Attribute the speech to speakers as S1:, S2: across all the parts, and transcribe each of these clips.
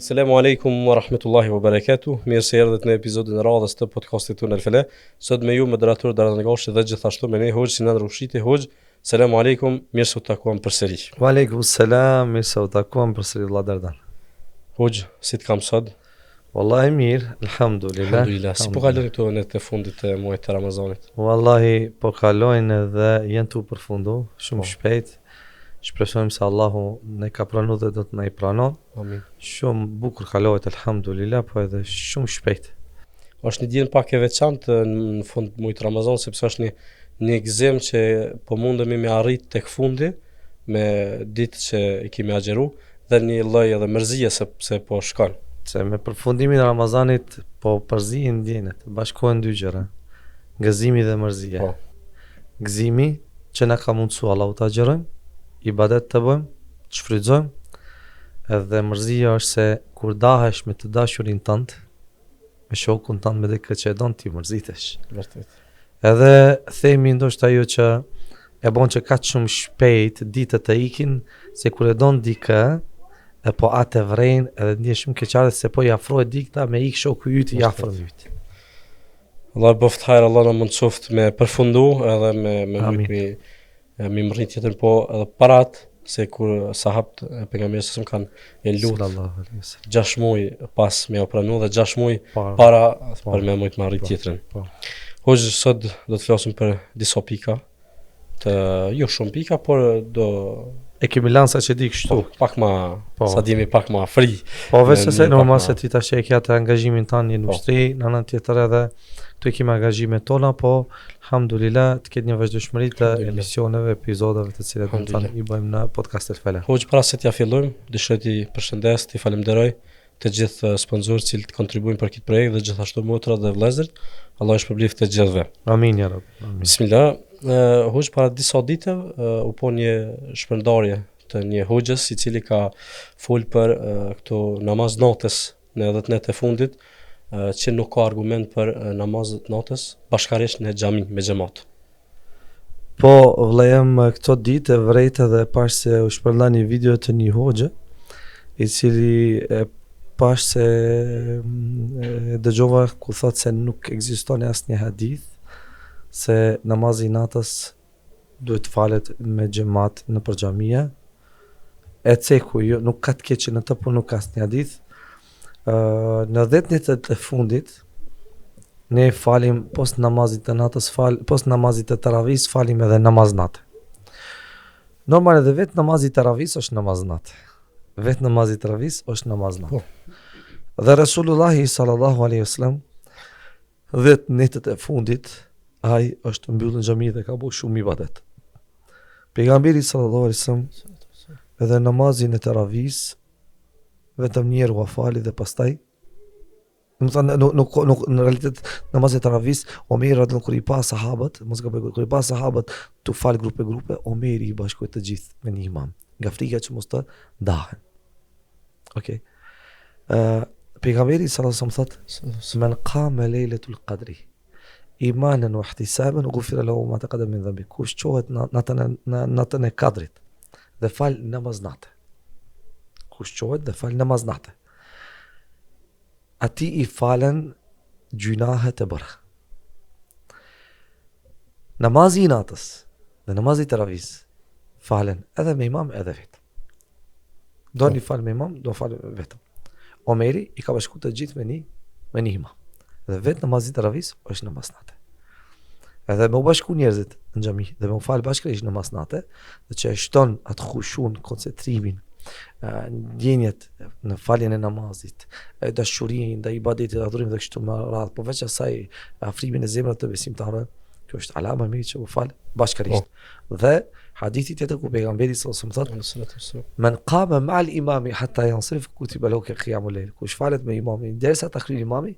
S1: Selamu alaikum wa rahmetullahi wa barakatuh. Mirë se erdhët në episodin e radhës të podcastit tonë El Fala. Sot me ju moderator Dardan Gashi dhe gjithashtu me ne Hoxh Sinan Rushiti. Hoxh, selamu alaikum, mirë se u takuam përsëri.
S2: Wa alaikum salam, mirë se u takuam përsëri vëlla Dardan.
S1: Hoxh, si të kam sot?
S2: Wallahi mirë, alhamdulillah.
S1: Alhamdulillah. Si po kalojnë këto në të fundit të muajit të Ramazanit?
S2: Wallahi po kalojnë dhe janë tu përfundu shumë shpejt. Shpresojmë se Allahu ne ka pranuar dhe do të na i pranon.
S1: Amin.
S2: Shumë bukur kalohet alhamdulillah, po edhe shumë shpejt.
S1: Është një ditë pak e veçantë në fund të muajit Ramazan sepse është një gëzim që po mundemi me arrit tek fundi me ditë që i kemi agjeru dhe një lloj edhe mërzie sepse po shkon.
S2: Se me përfundimin e Ramazanit po përzihen ndjenjat, bashkohen dy gjëra. Gëzimi dhe mërzia.
S1: Po.
S2: Gëzimi që na ka mundsuar Allahu ta agjerojmë, ibadet të bëjmë, të shfrytëzojmë, edhe mërzia është se kur dahesh me të dashurin tënd, me shokun tënd, me dikë që e don ti mërzitesh.
S1: Vërtet.
S2: Edhe themi ndoshta ajo që e bën që kaq shumë shpejt ditët të ikin, se kur e don dikë, e po atë vren, edhe ndjesh shumë keqardhë se po i afrohet dikta me ik shoku yt i afër yt.
S1: Allah boft hajr, Allah na mundsoft me përfundu edhe me mi mërrit jetën, po edhe parat se kur sahabët e pejgamberit sa kanë e lut
S2: Sallallahu alaihi wasallam
S1: 6 muaj pas me u pranu dhe 6 muaj para për me mujt marrit jetën. Hoxh, sot do të flasim për disa pika të jo shumë pika, por do
S2: e kemi lanë sa që di kështu.
S1: Pak ma sa dimi pak ma free.
S2: Po vetë se normal se ti tash e ke atë angazhimin tanë në industri, në anën tjetër edhe këtu kemi angazhimet tona, po alhamdulillah të ketë një vazhdueshmëri të emisioneve, episodeve të cilat i bëjmë në podcast El Fala.
S1: Hoxh, para se t'ja fillojmë, dëshiroj t'i përshëndes, t'i falenderoj të gjithë sponsorët që kontribuojnë për këtë projekt dhe gjithashtu motrat dhe vëllezërit. Allah i shpërbleft të gjithëve.
S2: Amin ya Rabb.
S1: Bismillah. Hoxh, para disa ditëve u po një shpërndarje të një hoxhës i cili ka fol për këto namaz natës në 10 net e fundit, që nuk ka argument për namazet natës bashkarisht në xhami me xhamat.
S2: Po vëllajem këto ditë vërejtë dhe pash se u shpërnda një video të një hoxhe i cili pash se dëgjova ku thot se nuk ekziston asnjë hadith se namazi natës duhet falet me xhamat në xhamia. E ceku jo, nuk ka të keqë në të, po nuk ka asnjë hadith. Në 10 netët e fundit ne falim post namazit të natës, post namazit të taravis falim edhe namaz natë. Normal edhe vetë namazit të taravis është namaz natë. Vetë namazit të taravis është namaz natë. Dhe Resulullahi sallallahu alaihi wasallam 10 netët e fundit ai është mbyllur në xhami dhe ka bërë shumë ibadet. Pejgamberi sallallahu alaihi wasallam edhe namazin e taravis vetëm njerë u fali dhe pastaj nuk në realitet namazin e taravis Omeri radhiyallahu kur i pa sahabët, kur i pa sahabët tu fal grupe, Omeri i bashkoi të gjithë me një imam, nga frika që mos të ndahen. Okej. Pejgamberi sallallahu alaihi wasallam thotë: "Men qama lejletul qadri imanan wa ihtisaban ghufira lahu ma taqaddama min dhanbi." Kush qohet natën e kadrit dhe fal namaz natë. Kush qohet dhe fal namaz natë, ati i falen gjunahet e bëra. Namazi i natës dhe namazi i taravis falen edhe me imam edhe vetë. Do një fal me imam, do fal vetëm. Omeri i ka bashku të gjithë me një imam. Dhe vetë namazi i taravis është namaz natë. Edhe me u bashku njerëzit në xhami dhe me u fal bashkërisht namaz natë, dhe që e shton atë khushun, koncentrimin, ndjenjet në faljen e namazit, dashurinë ndaj ibadetit, adhurimit dhe kështu me radhë, po veç asaj afrimin e zemrës të besimtarëve, kjo është alama mirë që u fal bashkërisht. Dhe hadithi tjetër ku pejgamberi sallallahu alaihi wasallam thotë: "Men qama ma'al imami hatta yansirif kutiba lahu ka qiyamul layl." Kush falet me imamin derisa ta kryejë imami,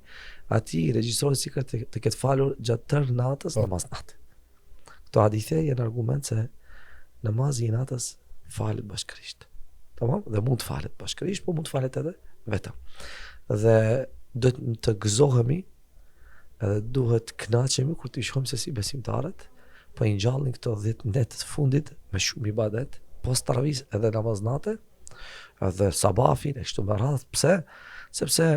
S2: atij regjistrohet si të ketë falur gjatë tërë natës namaz natë. këto hadithe janë argument se namazi i natës falet bashkërisht. Tamam? Dhe mund të falet bashkërisht, po mund të falet edhe vetëm. Dhe duhet të gëzohemi edhe duhet kënaqemi kur të shohim se si besimtarët po i ngjallin këto 10 net të fundit me shumë ibadet, post taravis edhe namaz nate, edhe sabafin e kështu me radhë. Pse? Sepse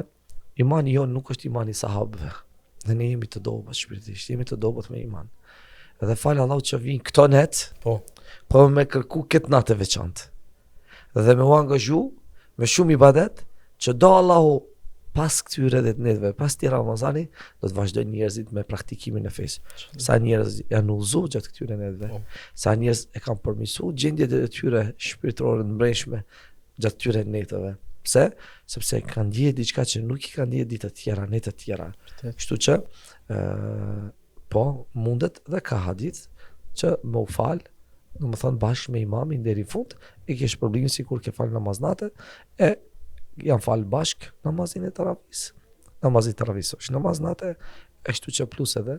S2: imani jonë nuk është imani sahabëve. Dhe ne jemi të dobët shpirtisht, jemi të dobët me iman. Edhe falë Allahu që vinë këto net, po me kërku këtë natë e veçantë. Dhe me u angazhu me shumë ibadet që do Allahu pas këtyre dhe të netve, pas t'i Ramazani, do të vazhdojnë njerëzit me praktikimin e fesë. Sa njerëz janë udhëzu gjatë këtyre netve, sa njerëz e kanë përmirësuar gjendjet e tyre shpirtërore të mbrëmshme gjatë këtyre neteve. Pse? Sepse kanë ndjekur diçka që nuk i kanë ndjekur ditë të tjera, net të tjera. Kështu që po mundet dhe ka hadith që më u fal, domethënë bashkë me imamin deri në fund, e kesh problemin sikur ke fal namaz nate, e janë falë bashkë namazin e taravis. Namazin e taravis është namaz nate, e shtu që plus edhe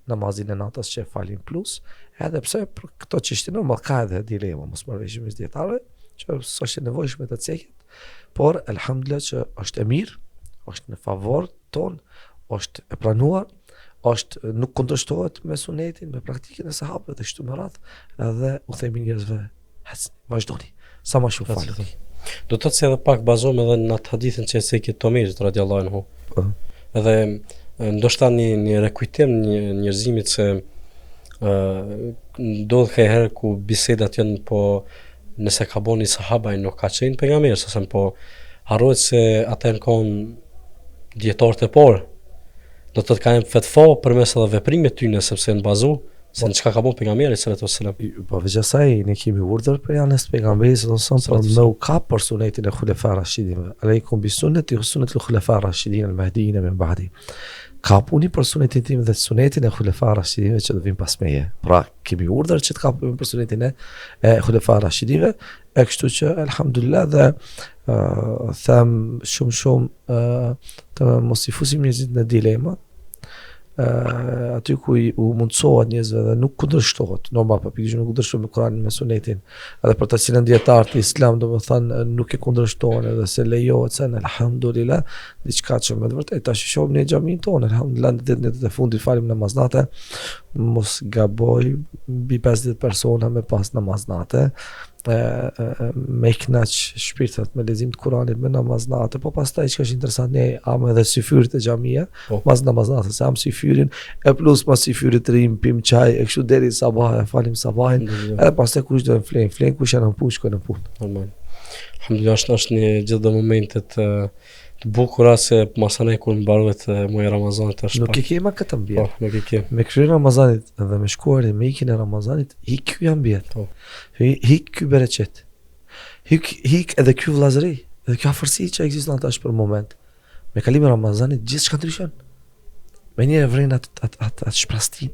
S2: namazin e natës që falin plus, edhe pse për këto çështje normal ka edhe dilema, mos marrëveshje mes dietarëve, që s'është e nevojshme të cekit, por elhamdulillah që është e mirë, është në favor ton, është e pranuar, është nuk kundërshtohet me sunetin, me praktikën e sahabëve dhe kështu me radhë, edhe u themi njerëzve, vazhdoni, sa më shumë falni.
S1: Do të thotë se edhe pak bazohem edhe në atë hadithin që e cekit Tomerit radiallahu anhu. Edhe ndoshta një rekujtim një njerëzimit se ndodh herë ku bisedat janë po nëse ka boni sahaba nuk ka qenë pejgamber, se po harrohet se ata në kohën dietarët e parë do të thotë kanë fetva përmes edhe veprimeve tyre sepse në bazu se në çka ka bën pejgamberi sallallahu alaihi wasallam.
S2: Po veç asaj ne kemi urdhër për janë pejgamberit sallallahu alaihi wasallam me u kap për sunetin e xhulefar rashidin. Aleikum bi sunnati wa sunnati al-khulafar rashidin al-mahdiyyin min ba'di. Kapuni për sunetin tim dhe sunetin e xhulefar rashidinve që do vinë pas meje. Pra kemi urdhër që të kapemi për sunetin e xhulefar rashidinve, e kështu që elhamdulillah dhe them shumë të mos i fusim njerëzit në dilema. Aty ku u mundsohet njerëzve dhe nuk kundërshtohet, normal pa pikërisht nuk kundërshtohet me Kur'anin me Sunetin, edhe për të cilën dietarët e Islam domethënë nuk e kundërshtohen edhe se lejohet se elhamdulillah diçka që me të vërtetë tash shohim në xhamin tonë, elhamdulillah në ditët e fundit falim namaz nate, mos gaboj mbi 50 persona me pas namaz nate, me knaq shpirtat me lexim të Kuranit me namaz natë, po pastaj çka është interesant ne am edhe syfyrit e xhamia, pas namaz natë, se am syfyrin e plus pas syfyrit rim pim çaj e kështu deri sabah falim sabahin, edhe pastaj kush do të flen kush janë në punë në punë.
S1: Normal. Alhamdulillah është një gjithë momentet të bukura se masane kur mbarohet muaji i Ramazanit është.
S2: Nuk e kema këtë mbi.
S1: Nuk e kem.
S2: Me kryen Ramazanit dhe me shkuarin me ikjen e Ramazanit, hik ky ambient. Hik ky bereqet. Hik edhe ky vllazëri, edhe kjo afërsi që ekziston tash për moment. Me kalimin e Ramazanit gjithçka ndryshon. Me një vren atë shprastin.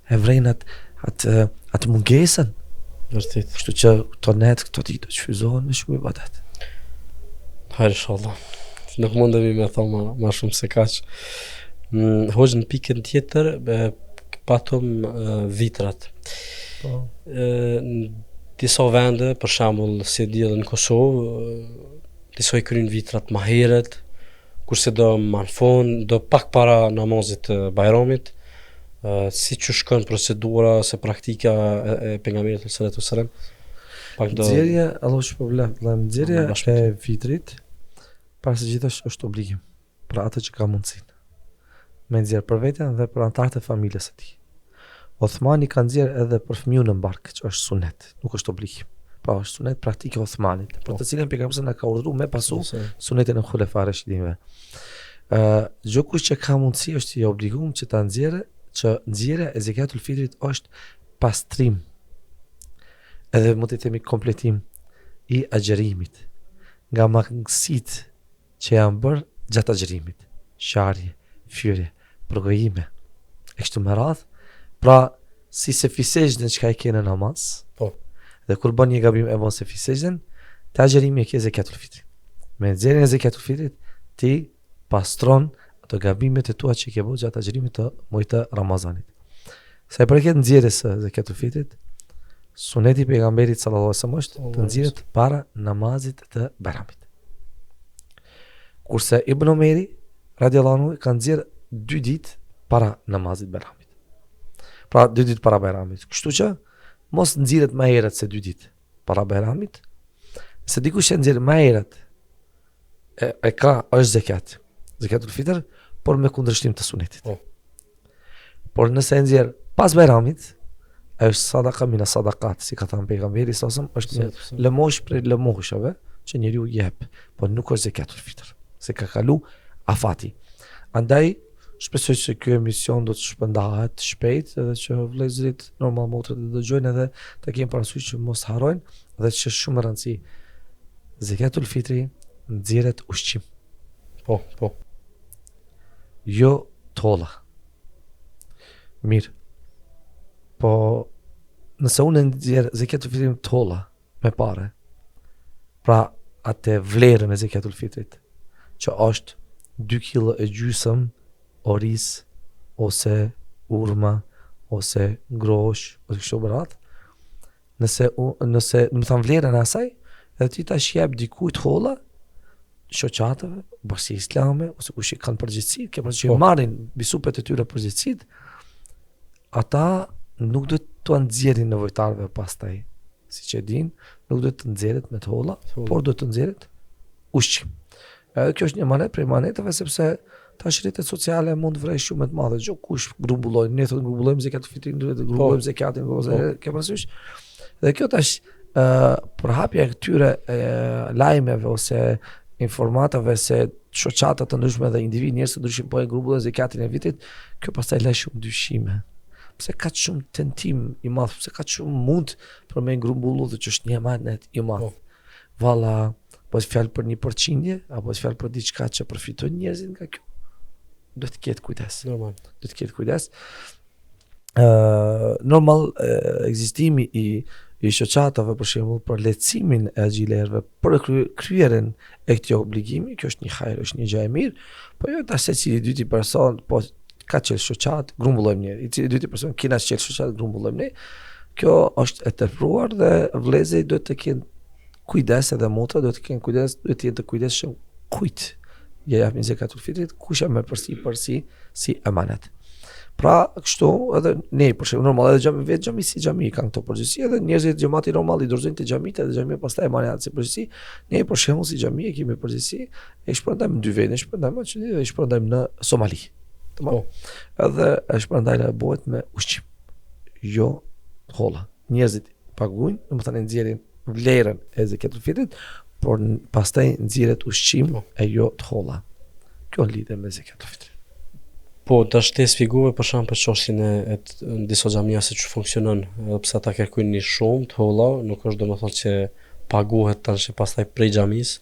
S2: E vren atë mungesën.
S1: Vërtet.
S2: Kështu që këto net, këto ditë do të shfryzohen me shumë ibadet.
S1: Hajde inshallah. Nuk mundemi me thonë ma shumë se kaq. Hoxh në pikën tjetër patëm vitrat. Në disa vende, për shembull si di edhe në Kosovë, disa i kryen vitrat më herët, kurse do më në fund, do pak para namazit të Bajramit, si që shkon procedura se praktika e pejgamberit sallallahu alaihi wasallam.
S2: Nxjerrja, Allah shpërblet, nxjerrja e vitrit para se gjithashtu është obligim për atë që ka mundësinë. Me nxjerr për veten dhe për anëtarët e familjes së tij. Othmani ka nxjerr edhe për fëmijën në bark, që është sunet, nuk është obligim. Pra është sunet praktike Othmanit, për të cilën pejgamberi na ka urdhëruar me pasu sunetin e xhulefar rashidinve. Çdo kush që ka mundësi është i obliguar që ta nxjerrë, që nxjerrja e zakatul fitrit është pastrim. Edhe mund të themi kompletim i agjerimit nga mangësitë që janë bërë gjatë agjerimit, sharje, fyrje, përgojime, e kështu me radhë, pra si se fisejnë që ka i kene namaz, dhe kur bën një gabim e bën se fisejnë, të agjerimi e ke zakatul fitrit. Me nxjerrjen e zakatul fitrit, ti pastron ato gabimet e tua që ke bërë gjatë agjerimit të muajit të Ramazanit. Sa i përket nxjerrjes së zakatul fitrit, suneti i pejgamberit sallallahu alaihi wasallam është të nxjerret para namazit të Bayramit. Kurse Ibn Omeri radiallahu anhu ka nxjerr 2 ditë para namazit Bayramit. Pra 2 ditë para Bayramit. Kështu që mos nxjerret më herët se 2 ditë para Bayramit. Se dikush e nxjerr më herët e ka është zakat. Zakatul fitr, por me kundërshtim të sunetit. Por nëse e nxjerr pas Bayramit, është sadaka mina sadakat, si ka thënë pejgamberi sallallahu alaihi wasallam, është një lëmosh prej lëmoshave që njeriu jep, por nuk është zakatul fitr, se ka kalu afati. Andaj shpresoj që ky emision do të shpërndahet shpejt edhe që vëllezërit normal motrët të dëgjojnë edhe të kenë parasysh që mos harrojnë dhe që është shumë e rëndësishme. Zakatul fitri nxjerret ushqim.
S1: Po.
S2: Jo tolla. Mirë. Po nëse unë nxjerr zakatul fitrin tolla me pare, pra atë vlerën e zakatul fitrit, që është 2 kg e gjysëm oris ose urma ose grosh ose kështu me radhë, nëse më thanë vlerën e asaj, edhe ti tash jep dikujt holla, shoqatave, bashkë islame ose kush i kanë përgjegjësi, ke që marrin bisupet e tyre përgjegjësit, ata nuk do të nxjerrin nevojtarëve pastaj, siç e din, nuk do të nxjerret me holla, por do të nxjerret ushqim. Edhe kjo është një manet prej manetave, sepse tash rrjetet sociale mund të vrej shumë të madhe. Çdo kush grumbullojnë, ne thotë grumbullojmë zakatul fitrin, grumbullojmë zakatin, ke parasysh. Dhe kjo tash përhapja e këtyre lajmeve ose informatave se shoqata të ndryshme dhe individ njerëz të ndryshëm po e grumbullojnë zakatin e vitit, kjo pastaj lë shumë dyshime. Pse ka shumë tentim i madh, pse ka shumë mund për me grumbullu dhe që është një manet i madh. Valla, po është fjalë për një përqindje, apo është fjalë për diçka që përfitojnë njerëzit nga kjo. Do të ketë kujdes.
S1: Normal.
S2: Do të ketë kujdes. Normal ekzistimi i shoqatave për shembull për lehtësimin e xhilerëve për kryerjen e këtij obligimi, kjo është një hajër, është një gjë e mirë, po jo tash secili dyti person, po ka qenë shoqat, grumbullojmë ne. I cili dyti person kena qenë shoqat, grumbullojmë ne. Kjo është e tepruar dhe vëllezërit duhet të kenë kujdes, edhe motra duhet të kenë kujdes, duhet të jenë të kujdesshëm kujt ja japin zakatul fitrit, kush e merr përsi si emanet. Pra, kështu edhe ne për shembull normal edhe xhami kanë këto përgjegjësi, edhe njerëzit xhamati normal i dorëzojnë te xhamit edhe xhamia pastaj e marrin atë si përgjegjësi. Ne për shembull si xhami e kemi përgjegjësi, e shpërndajmë në 2 vende, shpërndajmë aty dhe shpërndajmë në Somali. Tamam. Edhe e shpërndajmë bëhet me ushqim. Jo holla. Njerëzit paguajnë, domethënë nxjerrin vlerën e zakatul fitrit, por pastaj nxjerret ushqim e jo të holla. Kjo lidhet me zakatul fitrit.
S1: Po, tash te sfigove për shkak për çështjen e disa xhamia se çu funksionon, edhe pse ata kërkojnë një shumë të holla, nuk është domethënë që paguhet tash pastaj prej xhamis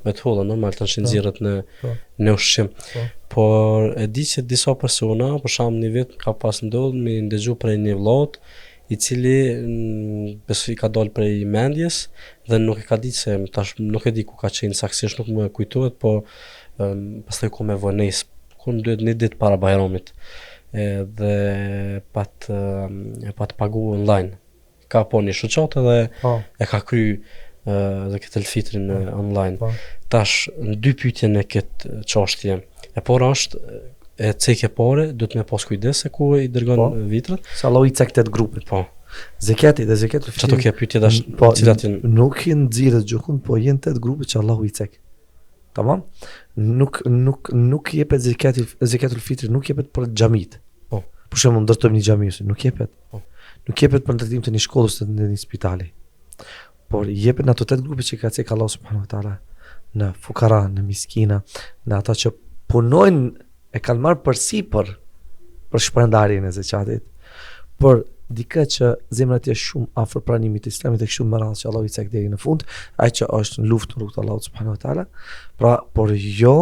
S1: me të holla, normal tash nxjerret në ushqim. Por e di se disa persona, për shkak një vit ka pas ndodhur me ndëgju prej një vllot i cili besoj ka dalë prej mendjes dhe nuk e ka ditë se tash nuk e di ku ka qenë saktësisht, nuk më kujtohet, po pastaj ku me vones kun duhet një ditë para Bayramit dhe pat pagu online. Ka po një shoqat edhe e ka kry zakatul fitrin online. Tash në 2 pyetje në këtë çështje. E para është e cekë pore, duhet me pas kujdes se ku i dërgon vitrat.
S2: Se Allah i cektet grupet.
S1: Po.
S2: Zakati dhe zakatul fitri.
S1: Çato ke pyetje dash cilat janë
S2: nuk i nxirret gjokun, po janë 8 grupe që Allahu i cek. Tamam? Nuk jepet zakatul fitri, nuk jepet për xhamit.
S1: Po.
S2: Për shembull ndërtojmë një xhami, nuk jepet.
S1: Po.
S2: Nuk jepet për ndërtim të një shkollës të një spitali. Por jepet në ato 8 grupe që ka cek Allah subhanahu wa taala, në fukara, në miskina, në ata që punojnë e kanë marrë përsipër për shpërndarjen e zakatit. Por dikë që zemra e shumë afër pranimit të Islamit dhe shumë merat që Allah i cek deri në fund, ai që është në luftë në rrugt të Allahut subhanahu wa taala, pra por jo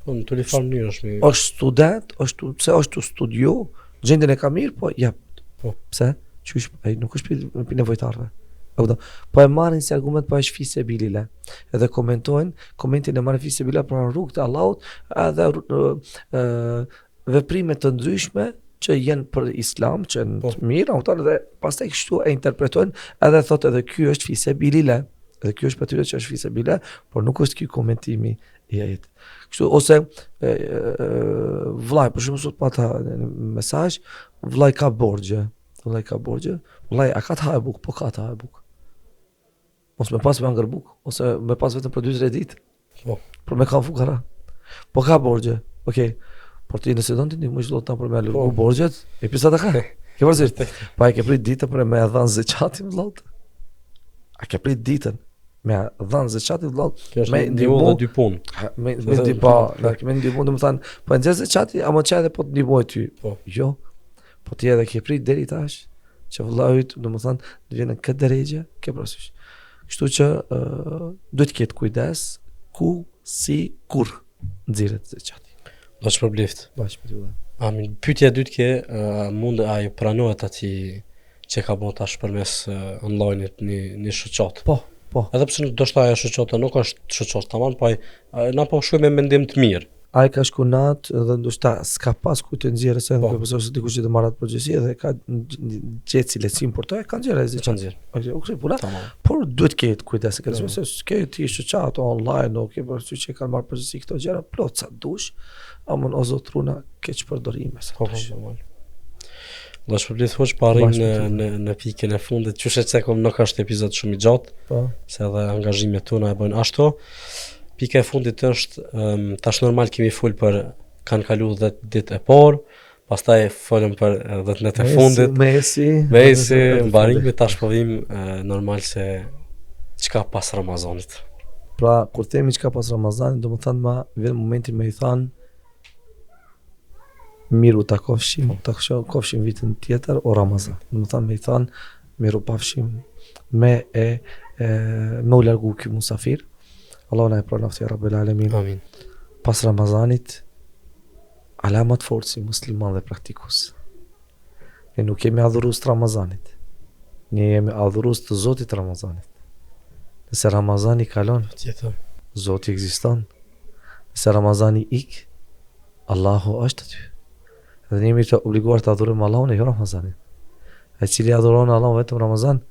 S1: në të rifar mënyrë është me...
S2: është student, pse është studio, gjendjen e ka mirë, po jep.
S1: Po.
S2: Pse? Qysh, nuk është për nevojtarve. Po e marrin si argument pa është fise bilile. Edhe komentojnë, komentin e marrin fise bilile për rrugë të Allahut, edhe veprime të ndryshme që janë për islam, që janë të mirë, dhe pastaj kështu e interpretojnë, edhe thotë edhe ky është fi sabilillah, edhe ky është për tyre që është fi sabilillah, por nuk është ky komentimi i ajetit. Kështu ose vllai, për shembull sot pata një mesazh, vllai ka borxhe, vllai a ka të hajë buk, po ka të hajë buk. Mos me pas me angër buk, ose me pas vetëm për 2-3 ditë. Por me kanë fukara. Po ka borxhe. Okej. Por ti nëse don ti ndihmosh vllota për me lërgu borxhet, e pisa ta ka. Ke vërtet. Pa e ke prit ditën për me dhënë zeqatin vllot. A ke prit ditën me dhënë zeqatin vllot?
S1: Me ndihmë dy punë.
S2: Me ndihmë, domethënë, po nxjerr zeqati, a më çaj edhe po të ndihmoj ty. Jo. Po ti edhe ke prit deri tash që vllajt, domethënë, të vjen në këtë drejtë, ke parasysh. Kështu që duhet të ketë kujdes ku, si, kur nxirret zeqati.
S1: Bash për blift.
S2: Bash për ju.
S1: Amin. Pyetja e dytë ke mund ai pranohet ati që ka bën tash përmes online-it një shoqat.
S2: Po.
S1: Edhe pse ndoshta ajo shoqata nuk është shoqat tamam, po na po shkoj me mendim të mirë.
S2: Ai ka shku nat dhe ndoshta s'ka pas ku të nxjerrë se nuk besoj se dikush që të marrat përgjegjësi dhe ka gjetë si lecim për to, e ka nxjerrë ai çan nxjerr. Okej, u puna. Por duhet të ketë kujdes se se s'ke ti shoqat online, ok, por që kanë marrë përgjegjësi këto gjëra plot sa dush, amon o zotruna keq përdorime sa dush.
S1: Do shpërblet hoç parrim në pikën e fundit, qysh se kom nuk është epizod shumë i gjatë.
S2: Po. Se
S1: edhe angazhimet tona e bëjnë ashtu. Pika e fundit është tash normal kemi fol për kanë kalu 10 ditë e parë, pastaj folëm për 10 ditë e fundit. Mesi, mbarimi tash po vim normal se çka pas Ramazanit.
S2: Pra kur themi çka pas Ramazanit, do të thënë vjen momenti me i than miru ta kofshim vitin tjetër o Ramazan. Do të thënë me i than miru pafshim me u largu ky musafir. Allah na e pranoftë ya Rabbel Alamin.
S1: Amin.
S2: Pas Ramazanit, alamat fort si musliman dhe praktikus. Ne nuk kemi adhurus të Ramazanit. Ne jemi adhurus të Zotit Ramazanit. Nëse Ramazani kalon, Zoti ekziston. Nëse Ramazani ik, Allahu është aty. Dhe ne jemi të obliguar të adhurojmë Allahun e jo Ramazanin. Ai cili adhuron Allahun vetëm Ramazan,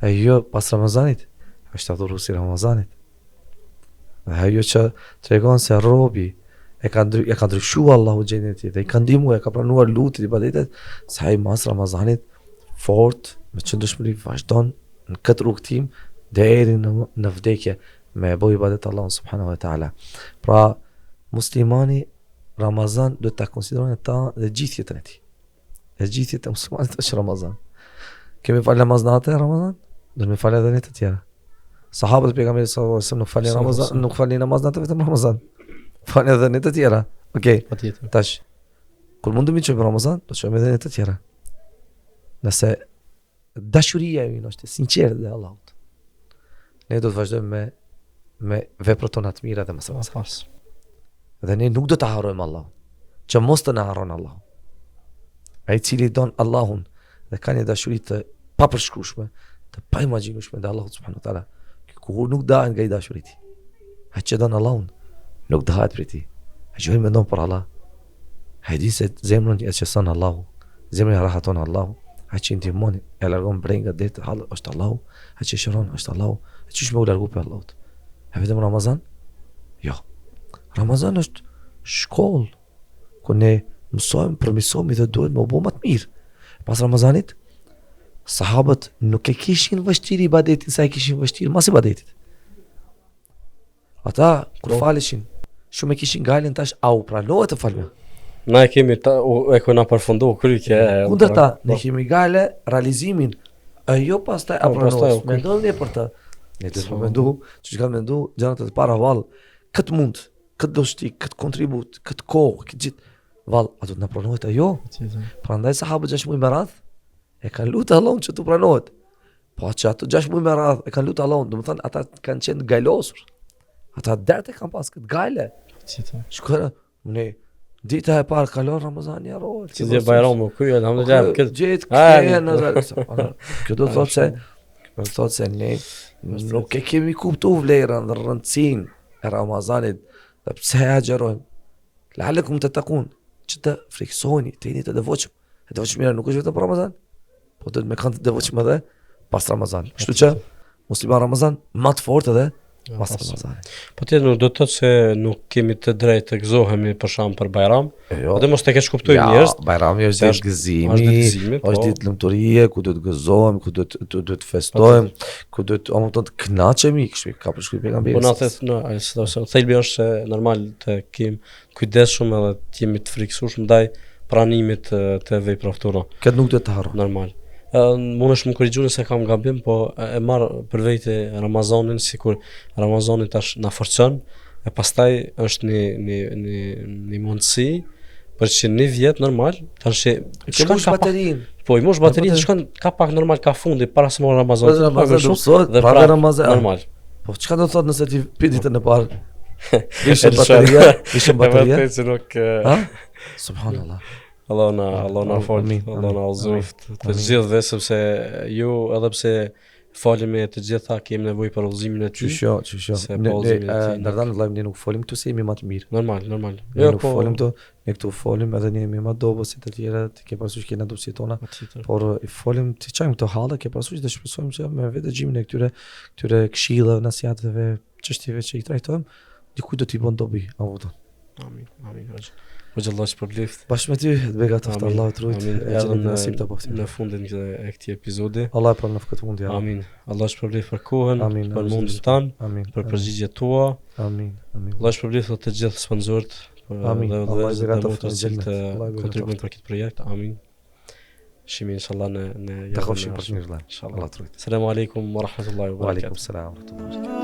S2: ai jo pas Ramazanit, është adhuruesi i Ramazanit. Dhe ajo që tregon se robi e ka ndryshuar Allahu xhenetit dhe i ka ndihmuar, e ka pranuar lutjet, ibadetet, se ai mas Ramazanit fort me çndëshmëri vazhdon në këtë rrugtim deri në vdekje me bëj ibadet Allahun subhanahu wa taala. Pra muslimani Ramazan do ta konsiderojnë ata dhe gjithë jetën e tij. E gjithë jetën e muslimanit është Ramazan. Kemi falë namaz natë Ramazan, do të falë edhe të tjera. Sahabët e pejgamberit sallallahu alajhi wasallam nuk falin Ramazan, nuk falin namaz natë vetëm Ramazan. Falin edhe në të tjera. Okej.
S1: Patjetër.
S2: Tash kur mundemi të çojmë Ramazan, do të çojmë edhe në të tjera. Nëse dashuria jonë është e sinqertë dhe Allahut, ne do të vazhdojmë me veprat tona të mira dhe më së pas. Dhe ne nuk do të harrojmë Allahun, që mos të na harron Allahu. Ai cili don Allahun dhe ka një dashuri të papërshkrueshme, të paimagjinueshme ndaj Allahut subhanahu wa taala, kur nuk dahet nga i dashuriti. Ai që don Allahun, nuk dahet prej tij. Ai që mendon për Allah, ai di se zemrën e çeson Allahu, zemrën e rahaton Allahu. Ai që ndihmon e largon brengat deri te halli është Allahu, ai që shëron është Allahu. Ai që më u largu pe Allahut. A vetëm Ramazan? Jo. Ramazan është shkollë ku ne mësojmë, përmirësohemi dhe duhet më bëu më të mirë. Pas Ramazanit, sahabët nuk e kishin vështirë ibadetin sa e kishin vështirë mas ibadetit. Ata kur faleshin, shumë e kishin galen tash au pranohet të falme.
S1: Na e kemi e kena përfundu kryqe.
S2: Kundërta, ne kemi gale realizimin. Jo pastaj apo pranohet. Mendoni për të. Ne do të mendu, çu kanë mendu gjërat e para vallë, këtë mund, këtë doshti, këtë kontribut, këtë kohë, këtë gjithë vallë, ato na pranohet ajo. Prandaj sahabët 6 muaj me radh e kanë lutë Allahun që të pranohet. Po që ato 6 muaj me radh e kanë lutë Allahun, domethënë ata kanë qenë gajlosur. Ata derte kanë pas këtë gajle. Shkora, ne dita e parë kalon Ramazani harrohet.
S1: Si dhe Bajramu ky, alhamdulillah,
S2: Kjo do të thotë se ne nuk e kemi kuptuar vlerën dhe rëndësinë e Ramazanit dhe pse e agjerojmë. La'allakum tattaqun, që të friksoheni, të jeni të devotshëm. E devotshmëria nuk është vetëm për Ramazan, po duhet me kanë të devotshëm edhe pas Ramazan. Kështu që musliman Ramazan më të fortë edhe pas Ramazanit.
S1: Po tjetër nuk do të thotë se nuk kemi të drejtë të gëzohemi për shkak për Bajram.
S2: Jo.
S1: Dhe mos të keq kuptojnë njerëz.
S2: Bajrami është ditë gëzimi,
S1: është ditë gëzimi, po.
S2: është ditë lumturie, ku duhet gëzohemi, ku duhet festojmë, ku duhet të kënaqemi, kështu ka përshkruar pejgamberi.
S1: Po na thet thelbi është se normal të kem kujdesshëm edhe të jemi të friksuar ndaj pranimit të veprave tona.
S2: Këtë nuk duhet të harro.
S1: Normal. Mund është më korrigjuar se kam gabim, po e marr për vete Ramazanin sikur Ramazani tash na forcon, e pastaj është një mundësi për që një vjet normal, tash
S2: shkon ka baterinë.
S1: Po i mosh baterinë shkon ka pak normal ka fundi para se morë Ramazan.
S2: Dhe para Ramazan
S1: normal.
S2: Po çka do të thotë nëse ti pi ditën e parë? Ishte bateria?
S1: Vërtet se nuk
S2: Subhanallah.
S1: Allah na fal, Allah na uzoft të gjithëve sepse ju edhe pse falemi të gjitha kemi nevojë për udhëzimin e tij.
S2: Qysho. Ndërdan vëllai ne nuk folim këtu se jemi më të mirë.
S1: Normal.
S2: Jo, nuk folim këtu, ne këtu folim edhe ne jemi më dobë se të tjerët, ke parasysh kena dobësi tona. Por i folim ti çajm këto hallë, ke parasysh të shpresojmë se me vetë xhimin e këtyre këshillave, nasihateve, çështjeve që i trajtojmë, dikujt do t'i bën dobi, apo.
S1: Amin. Po Allah për lift.
S2: Bashkë me ty, të bega të ftë Allah të rujt.
S1: Në fundin e këtij epizodi.
S2: Allah për në këtë mundi.
S1: Amin. Allah për lift për kohën, për mundin tanë, për përgjigjet tua.
S2: Amin.
S1: Allah për lift të gjithë sponsorët.
S2: Amin. Allah i bega të ftë në gjellë.
S1: Kontribuojnë për këtë projekt. Amin. Shimi inshallah në
S2: të khofshim për mirë. Allah të rujt.
S1: Selamu alaikum wa rahmatullahi wa barakatuh.
S2: Wa alaikum salam wa rahmatullahi wa barakatuh.